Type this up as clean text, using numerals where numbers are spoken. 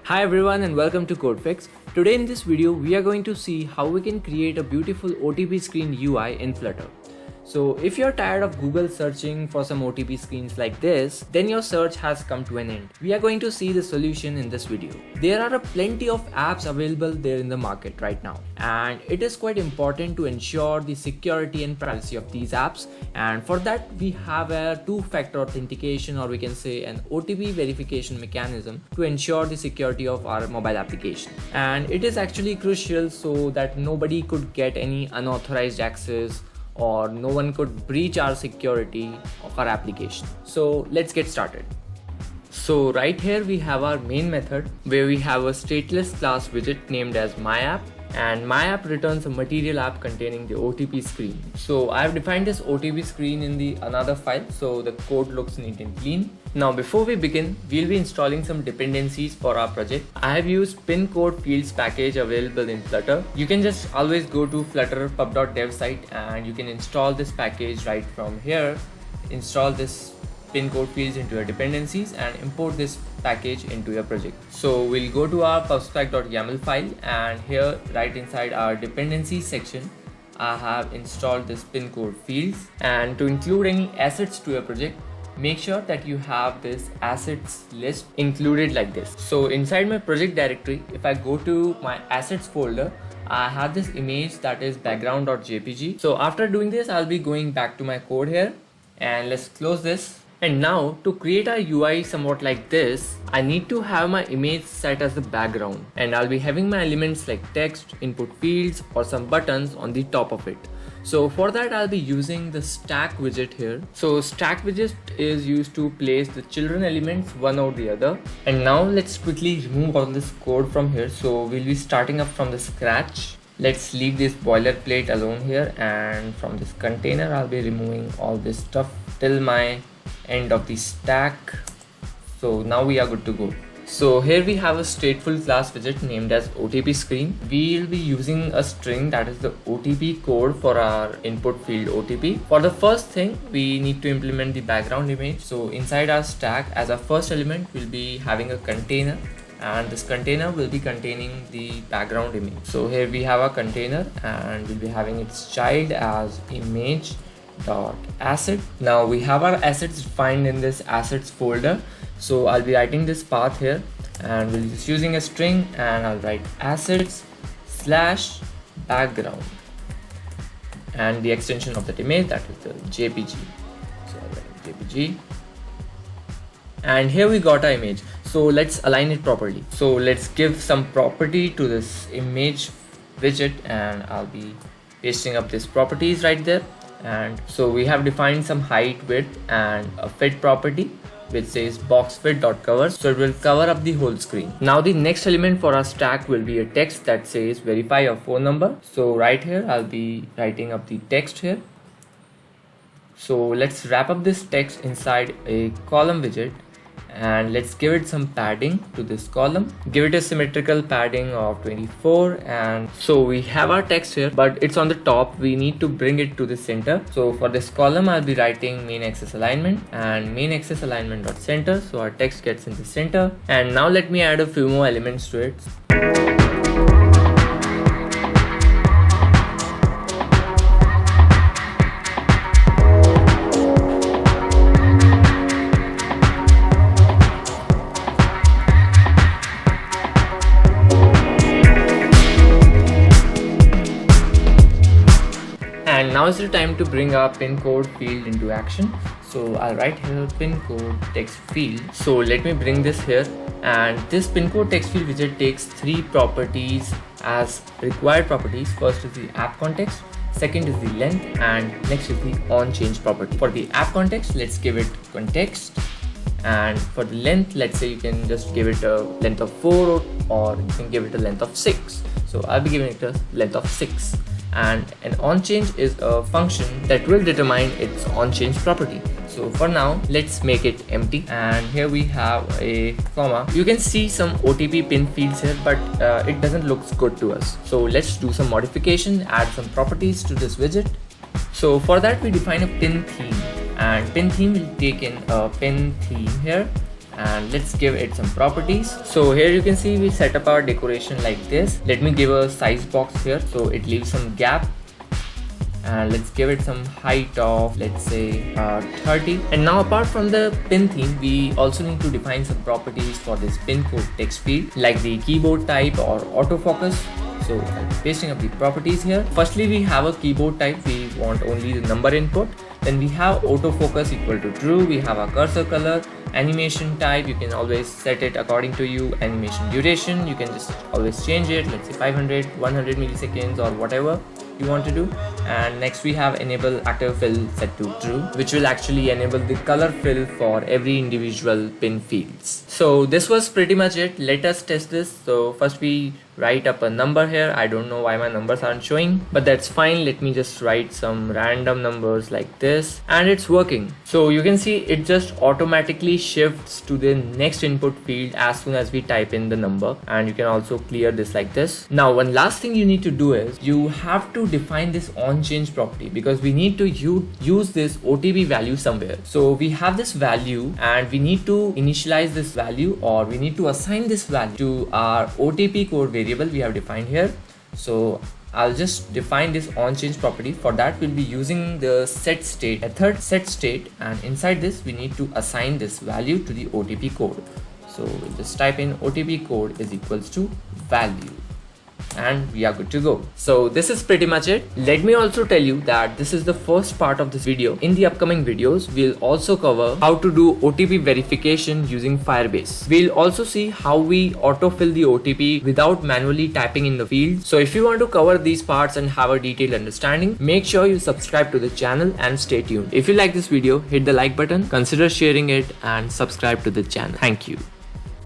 Hi everyone and welcome to CodeFix. Today in this video we are going to see how we can create a beautiful OTP screen UI in Flutter. So if you're tired of Google searching for some OTP screens like this, then your search has come to an end. We are going to see the solution in this video. There are plenty of apps available there in the market right now, and it is quite important to ensure the security and privacy of these apps, and for that we have a two-factor authentication, or we can say an OTP verification mechanism to ensure the security of our mobile application. And it is actually crucial so that nobody could get any unauthorized access or no one could breach our security of our application. So let's get started. So right here we have our main method where we have a stateless class widget named as myApp, and myApp returns a material app containing the OTP screen. So I've defined this OTP screen in the another file so the code looks neat and clean. Now before we begin, we'll be installing some dependencies for our project. I have used pin code fields package available in Flutter. You can just always go to flutter pub.dev site and you can install this package right from here. Install this pin code fields into your dependencies and import this package into your project. So we'll go to our pubspec.yaml file, and here right inside our dependencies section I have installed this pin code fields. And to include any assets to your project, make sure that you have this assets list included like this. So inside my project directory, if I go to my assets folder, I have this image that is background.jpg. So after doing this, I'll be going back to my code here, and let's close this. And now to create a UI somewhat like this, I need to have my image set as the background, and I'll be having my elements like text, input fields or some buttons on the top of it. So for that I'll be using the stack widget here. So stack widget is used to place the children elements one over the other. And now let's quickly remove all this code from here. So we'll be starting up from the scratch. Let's leave this boilerplate alone here, and from this container I'll be removing all this stuff till my end of the stack. So now we are good to go. So here we have a stateful class widget named as OTP screen. We'll be using a string that is the OTP code for our input field OTP. For the first thing, we need to implement the background image. So inside our stack, as our first element, we'll be having a container, and this container will be containing the background image. So here we have a container, and we'll be having its child as image.asset. Now we have our assets defined in this assets folder. So I'll be writing this path here, and we'll be just using a string, and I'll write assets/background and the extension of that image, that is the JPG. So I'll write JPG, and here we got our image. So let's align it properly. So let's give some property to this image widget, and I'll be pasting up these properties right there. And so we have defined some height, width and a fit property which says boxfit.cover, so it will cover up the whole screen. Now the next element for our stack will be a text that says verify your phone number. So right here I'll be writing up the text here. So let's wrap up this text inside a column widget, and let's give it some padding to this column. Give it a symmetrical padding of 24. And so we have our text here, but it's on the top. We need to bring it to the center. So for this column I'll be writing main axis alignment and main axis alignment dot center, so our text gets in the center. And now let me add a few more elements to it. And now is the time to bring our pin code field into action. So I'll write here pin code text field. So let me bring this here, and this pin code text field widget takes three properties as required properties. First is the app context, second is the length, and next is the on change property. For the app context, let's give it context, and for the length, let's say you can just give it a length of 4, or you can give it a length of 6. So I'll be giving it a length of 6. And an onChange is a function that will determine its onChange property. So for now, let's make it empty, and here we have a comma. You can see some OTP pin fields here, but it doesn't look good to us. So let's do some modification, add some properties to this widget. So for that we define a pin theme, and pin theme will take in a pin theme here, and let's give it some properties. So here you can see we set up our decoration like this. Let me give a size box here so it leaves some gap, and let's give it some height of, let's say 30. And now apart from the pin theme, we also need to define some properties for this pin code text field, like the keyboard type or autofocus. So I'm pasting up the properties here. Firstly, we have a keyboard type, we want only the number input. Then we have autofocus equal to true. We have a cursor color. Animation type, you can always set it according to you. Animation duration, you can just always change it, let's say 500, 100 milliseconds or whatever you want to do. And next we have enable active fill set to true, which will actually enable the color fill for every individual pin fields. So this was pretty much it. Let us test this. So first we write up a number here. I don't know why my numbers aren't showing, but that's fine. Let me just write some random numbers like this, and it's working. So you can see it just automatically shifts to the next input field as soon as we type in the number, and you can also clear this like this. Now one last thing you need to do is you have to define this on change property, because we need to use this OTP value somewhere. So we have this value and we need to initialize this value, or we need to assign this value to our OTP code variable we have defined here. So I'll just define this on change property. For that we'll be using the set state method, set state, and inside this we need to assign this value to the OTP code. So we'll just type in OTP code is equals to value, and we are good to go. So this is pretty much it. Let me also tell you that this is the first part of this video. In the upcoming videos, we'll also cover how to do OTP verification using Firebase. We'll also see how we autofill the OTP without manually typing in the field. So if you want to cover these parts and have a detailed understanding, make sure you subscribe to the channel and stay tuned. If you like this video, hit the like button, consider sharing it, and subscribe to the channel. Thank you.